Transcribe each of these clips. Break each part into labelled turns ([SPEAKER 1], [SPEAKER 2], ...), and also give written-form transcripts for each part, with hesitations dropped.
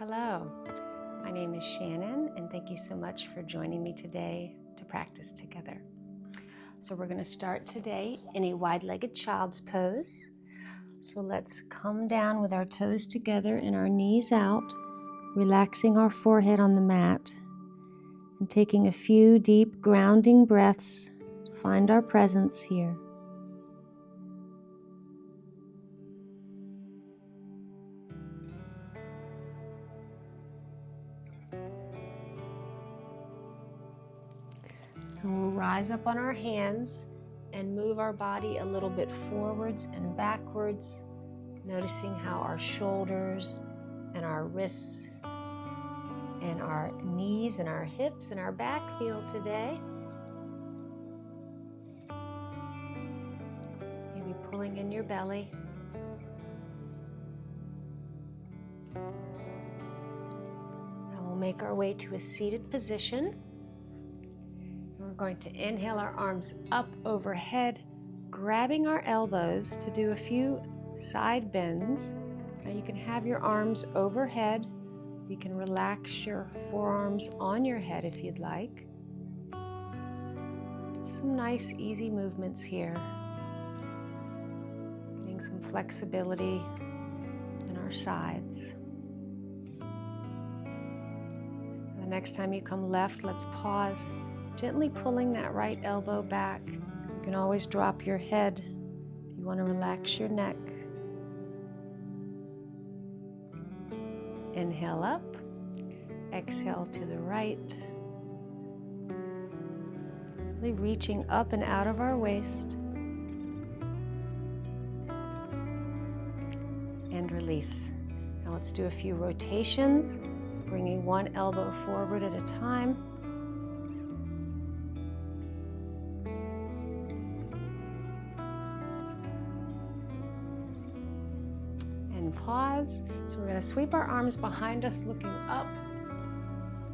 [SPEAKER 1] Hello, my name is Shannon, and thank you so much for joining me today to practice together. So we're going to start today in a wide-legged child's pose. So let's come down with our toes together and our knees out, relaxing our forehead on the mat, and taking a few deep grounding breaths to find our presence here. And we'll rise up on our hands and move our body a little bit forwards and backwards, noticing how our shoulders and our wrists and our knees and our hips and our back feel today. Maybe pulling in your belly. Now we'll make our way to a seated position. We're going to inhale our arms up overhead, grabbing our elbows to do a few side bends. Now you can have your arms overhead. You can relax your forearms on your head if you'd like. Some nice easy movements here. Getting some flexibility in our sides. The next time you come left, let's pause. Gently pulling that right elbow back. You can always drop your head if you want to relax your neck. Inhale up, exhale to the right. Really reaching up and out of our waist. And release. Now let's do a few rotations, bringing one elbow forward at a time. Pause. So we're going to sweep our arms behind us looking up,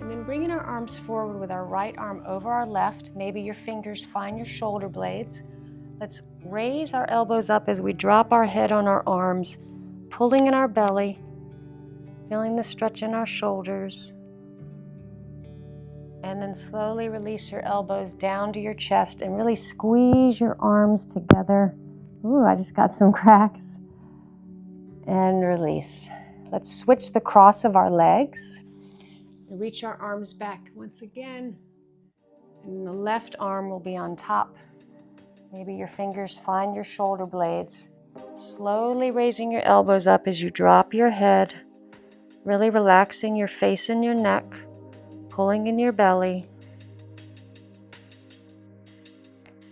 [SPEAKER 1] and then bringing our arms forward with our right arm over our left. Maybe your fingers find your shoulder blades. Let's raise our elbows up as we drop our head on our arms, pulling in our belly, feeling the stretch in our shoulders, and then slowly release your elbows down to your chest and really squeeze your arms together. Ooh, I just got some cracks. And release. Let's switch the cross of our legs. Reach our arms back once again. And the left arm will be on top. Maybe your fingers find your shoulder blades. Slowly raising your elbows up as you drop your head. Really relaxing your face and your neck. Pulling in your belly.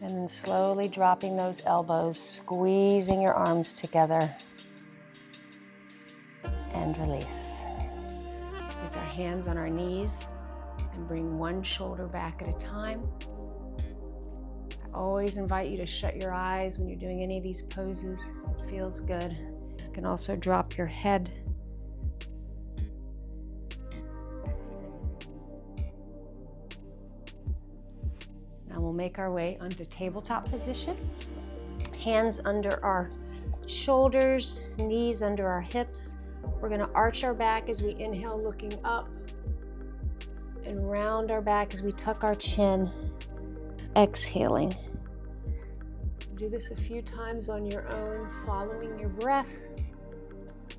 [SPEAKER 1] And then slowly dropping those elbows. Squeezing your arms together. And release. Place our hands on our knees and bring one shoulder back at a time. I always invite you to shut your eyes when you're doing any of these poses. It feels good. You can also drop your head. Now we'll make our way onto tabletop position. Hands under our shoulders, knees under our hips. We're going to arch our back as we inhale, looking up, and round our back as we tuck our chin, exhaling. Do this a few times on your own, following your breath,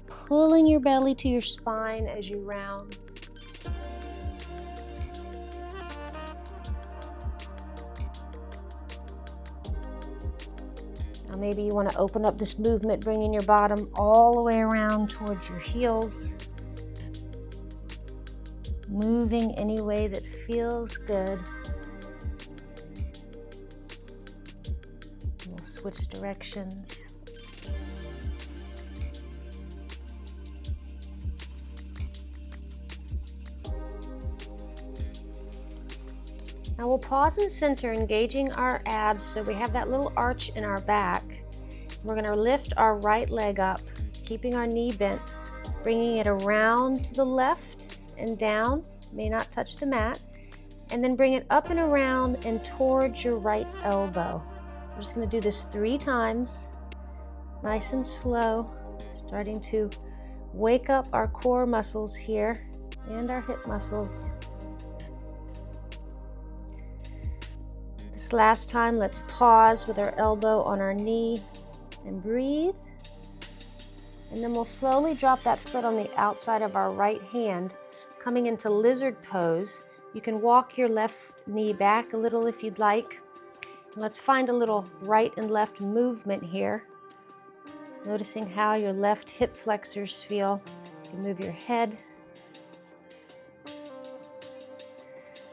[SPEAKER 1] pulling your belly to your spine as you round. Maybe you want to open up this movement, bringing your bottom all the way around towards your heels. Moving any way that feels good. We'll switch directions. Now we'll pause and center, engaging our abs so we have that little arch in our back. We're going to lift our right leg up, keeping our knee bent, bringing it around to the left and down, may not touch the mat, and then bring it up and around and towards your right elbow. We're just going to do this 3 times, nice and slow, starting to wake up our core muscles here and our hip muscles. This last time, let's pause with our elbow on our knee and breathe. And then we'll slowly drop that foot on the outside of our right hand, coming into lizard pose. You can walk your left knee back a little if you'd like. And let's find a little right and left movement here. Noticing how your left hip flexors feel. You can move your head.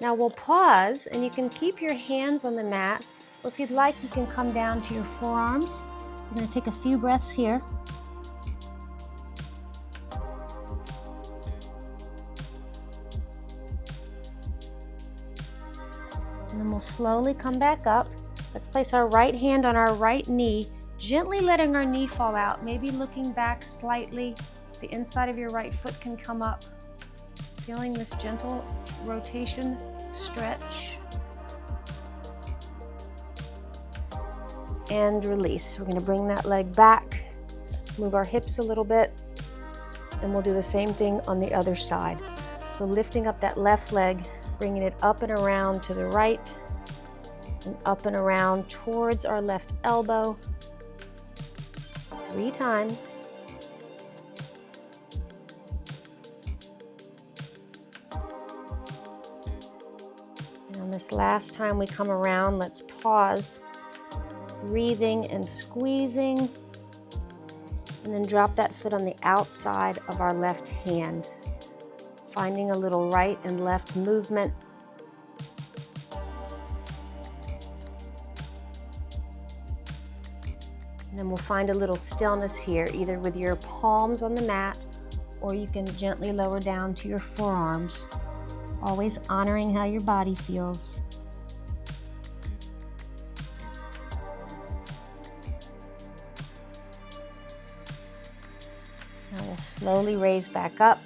[SPEAKER 1] Now we'll pause, and you can keep your hands on the mat, or if you'd like, you can come down to your forearms. We're going to take a few breaths here. And then we'll slowly come back up. Let's place our right hand on our right knee, gently letting our knee fall out, maybe looking back slightly. The inside of your right foot can come up. Feeling this gentle rotation, stretch, and release. We're going to bring that leg back, move our hips a little bit, and we'll do the same thing on the other side. So lifting up that left leg, bringing it up and around to the right, and up and around towards our left elbow. 3 times. And this last time we come around, let's pause, breathing and squeezing, and then drop that foot on the outside of our left hand, finding a little right and left movement. And then we'll find a little stillness here, either with your palms on the mat, or you can gently lower down to your forearms. Always honoring how your body feels. Now we'll slowly raise back up,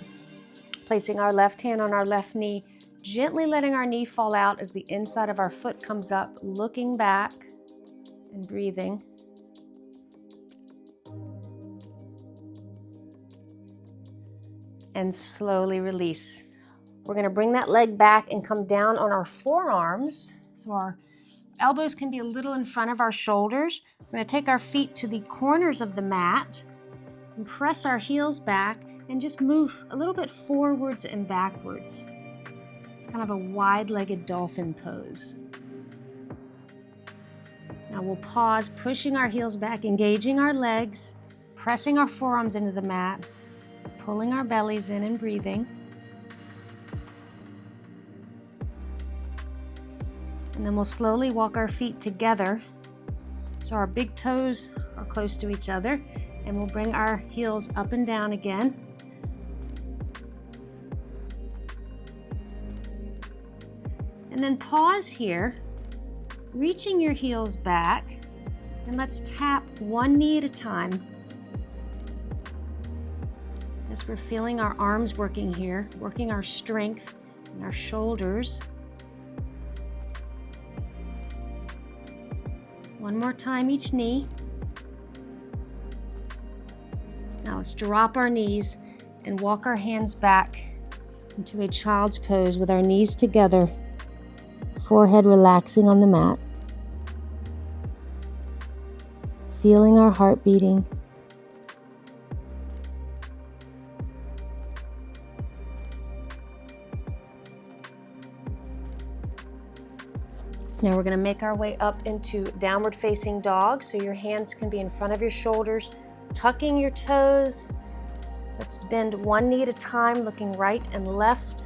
[SPEAKER 1] placing our left hand on our left knee, gently letting our knee fall out as the inside of our foot comes up, looking back and breathing. And slowly release. We're going to bring that leg back and come down on our forearms. So our elbows can be a little in front of our shoulders. We're going to take our feet to the corners of the mat and press our heels back and just move a little bit forwards and backwards. It's kind of a wide-legged dolphin pose. Now we'll pause, pushing our heels back, engaging our legs, pressing our forearms into the mat, pulling our bellies in and breathing. And then we'll slowly walk our feet together so our big toes are close to each other, and we'll bring our heels up and down again. And then pause here, reaching your heels back, and let's tap one knee at a time. As we're feeling our arms working here, working our strength and our shoulders. One more time each knee. Now let's drop our knees and walk our hands back into a child's pose with our knees together, forehead relaxing on the mat. Feeling our heart beating. Now we're going to make our way up into downward facing dog, so your hands can be in front of your shoulders, tucking your toes. Let's bend one knee at a time, looking right and left.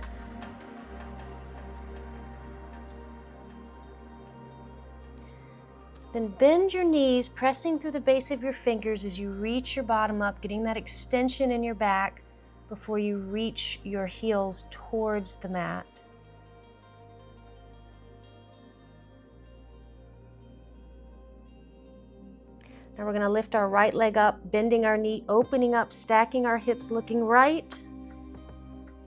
[SPEAKER 1] Then bend your knees, pressing through the base of your fingers as you reach your bottom up, getting that extension in your back before you reach your heels towards the mat. Now we're going to lift our right leg up, bending our knee, opening up, stacking our hips, looking right.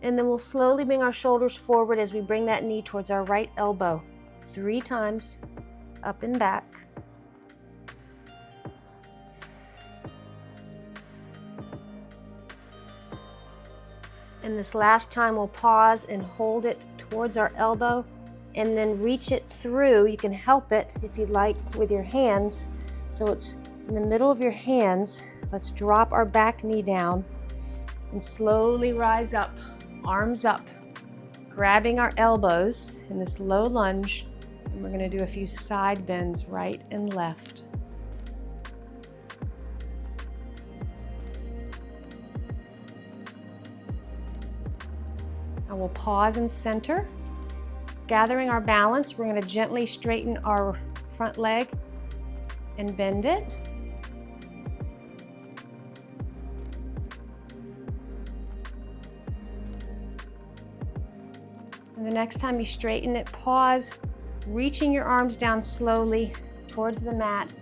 [SPEAKER 1] And then we'll slowly bring our shoulders forward as we bring that knee towards our right elbow. 3 times, up and back. And this last time we'll pause and hold it towards our elbow and then reach it through. You can help it if you'd like with your hands. So it's in the middle of your hands. Let's drop our back knee down and slowly rise up, arms up, grabbing our elbows in this low lunge. And we're going to do a few side bends right and left. Now we'll pause and center. Gathering our balance, we're going to gently straighten our front leg and bend it. And the next time you straighten it, pause, reaching your arms down slowly towards the mat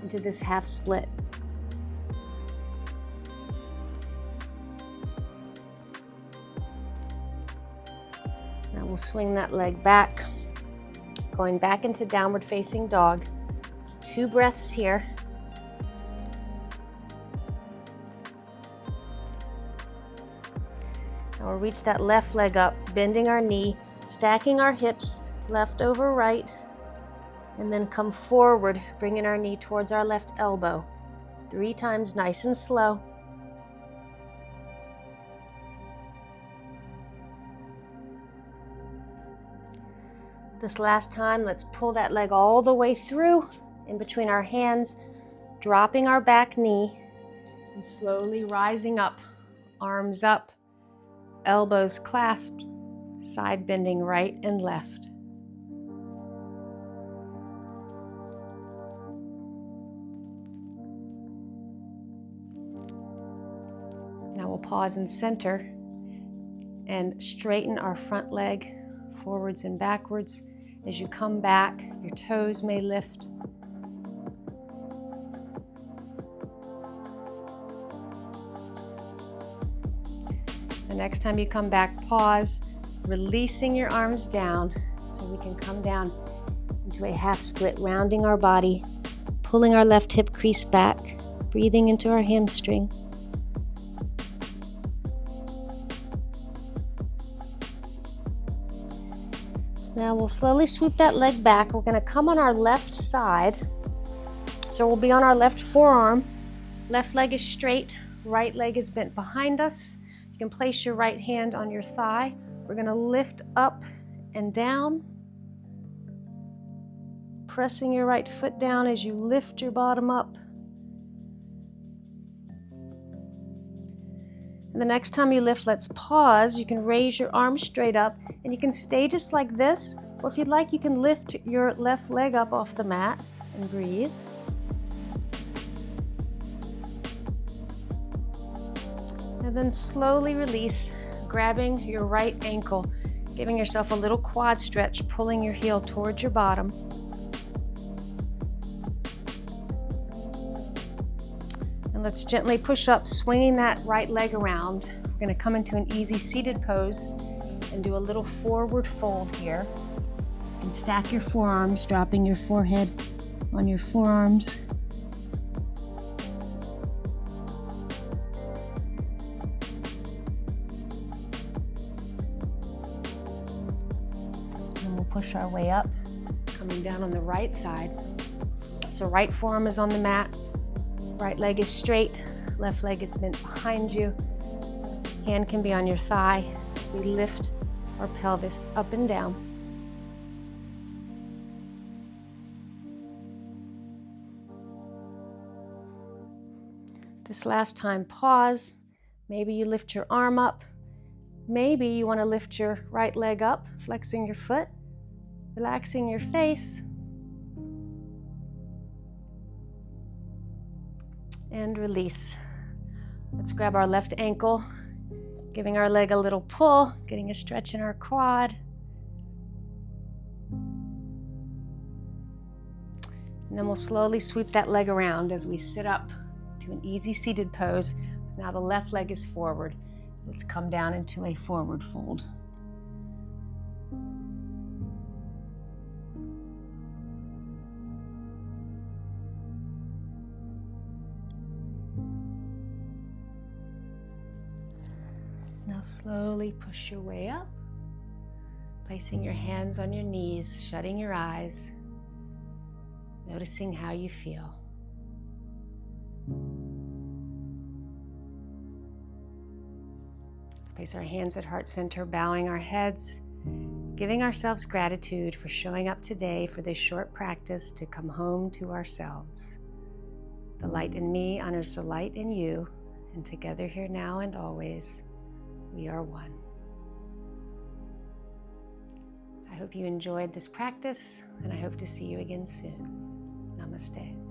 [SPEAKER 1] into this half split. Now we'll swing that leg back, going back into downward facing dog. 2 breaths here. Now we'll reach that left leg up, bending our knee, stacking our hips, left over right, and then come forward, bringing our knee towards our left elbow. 3 times, nice and slow. This last time, let's pull that leg all the way through in between our hands, dropping our back knee and slowly rising up, arms up, elbows clasped, side bending right and left. Now we'll pause and center and straighten our front leg forwards and backwards. As you come back, your toes may lift. The next time you come back, pause, releasing your arms down so we can come down into a half split, rounding our body, pulling our left hip crease back, breathing into our hamstring. Now we'll slowly swoop that leg back. We're going to come on our left side. So we'll be on our left forearm. Left leg is straight, right leg is bent behind us. You can place your right hand on your thigh. We're going to lift up and down, pressing your right foot down as you lift your bottom up. And the next time you lift, let's pause. You can raise your arms straight up, and you can stay just like this, or if you'd like, you can lift your left leg up off the mat and breathe. And then slowly release, grabbing your right ankle, giving yourself a little quad stretch, pulling your heel towards your bottom. And let's gently push up, swinging that right leg around. We're going to come into an easy seated pose and do a little forward fold here. And stack your forearms, dropping your forehead on your forearms. And we'll push our way up, coming down on the right side. So right forearm is on the mat. Right leg is straight, left leg is bent behind you. Hand can be on your thigh as we lift our pelvis up and down. This last time, pause. Maybe you lift your arm up. Maybe you want to lift your right leg up, flexing your foot, relaxing your face. And release. Let's grab our left ankle, giving our leg a little pull, getting a stretch in our quad. And then we'll slowly sweep that leg around as we sit up to an easy seated pose. Now the left leg is forward. Let's come down into a forward fold. Now slowly push your way up, placing your hands on your knees, shutting your eyes, noticing how you feel. Let's place our hands at heart center, bowing our heads, giving ourselves gratitude for showing up today for this short practice to come home to ourselves. The light in me honors the light in you, and together here now and always, we are one. I hope you enjoyed this practice, and I hope to see you again soon. Namaste.